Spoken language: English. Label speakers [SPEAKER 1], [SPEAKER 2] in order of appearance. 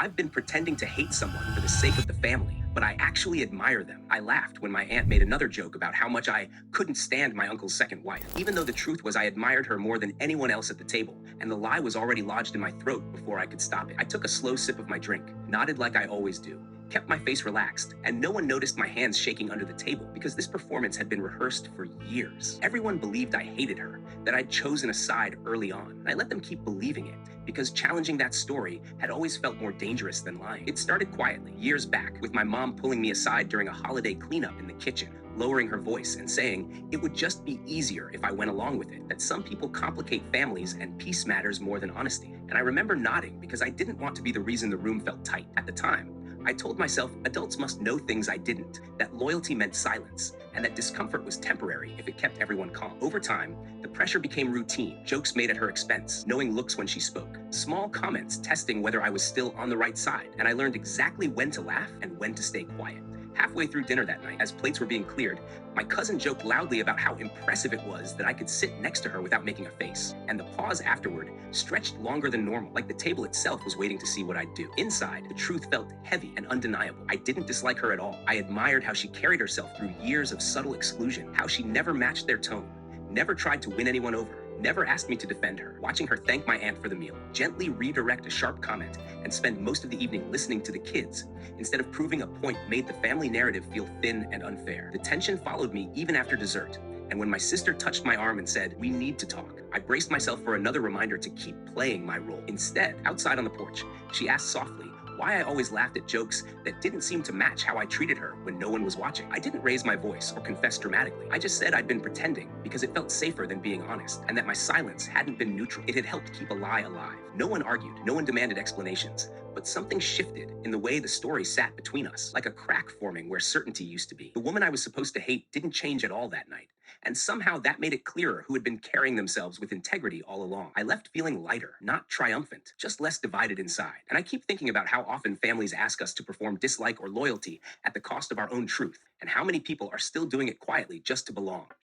[SPEAKER 1] I've been pretending to hate someone for the sake of the family, but I actually admire them. I laughed when my aunt made another joke about how much I couldn't stand my uncle's second wife, even though the truth was I admired her more than anyone else at the table, and the lie was already lodged in my throat before I could stop it. I took a slow sip of my drink, nodded like I always do, kept my face relaxed, and no one noticed my hands shaking under the table because this performance had been rehearsed for years. Everyone believed I hated her, that I'd chosen a side early on, and I let them keep believing it because challenging that story had always felt more dangerous than lying. It started quietly, years back, with my mom pulling me aside during a holiday cleanup in the kitchen, lowering her voice and saying it would just be easier if I went along with it, that some people complicate families and peace matters more than honesty. And I remember nodding because I didn't want to be the reason the room felt tight. At the time, I told myself adults must know things I didn't, that loyalty meant silence, and that discomfort was temporary if it kept everyone calm. Over time, the pressure became routine, jokes made at her expense, knowing looks when she spoke, small comments testing whether I was still on the right side, and I learned exactly when to laugh and when to stay quiet. Halfway through dinner that night, as plates were being cleared, my cousin joked loudly about how impressive it was that I could sit next to her without making a face. And the pause afterward stretched longer than normal, like the table itself was waiting to see what I'd do. Inside, the truth felt heavy and undeniable. I didn't dislike her at all. I admired how she carried herself through years of subtle exclusion, how she never matched their tone, never tried to win anyone over, never asked me to defend her. Watching her thank my aunt for the meal, gently redirect a sharp comment, and spend most of the evening listening to the kids, instead of proving a point, made the family narrative feel thin and unfair. The tension followed me even after dessert, and when my sister touched my arm and said, "We need to talk," I braced myself for another reminder to keep playing my role. Instead, outside on the porch, she asked softly why I always laughed at jokes that didn't seem to match how I treated her when no one was watching. I didn't raise my voice or confess dramatically. I just said I'd been pretending because it felt safer than being honest, and that my silence hadn't been neutral. It had helped keep a lie alive. No one argued, no one demanded explanations, but something shifted in the way the story sat between us, like a crack forming where certainty used to be. The woman I was supposed to hate didn't change at all that night, and somehow that made it clearer who had been carrying themselves with integrity all along. I left feeling lighter, not triumphant, just less divided inside. And I keep thinking about how often families ask us to perform dislike or loyalty at the cost of our own truth, and how many people are still doing it quietly just to belong.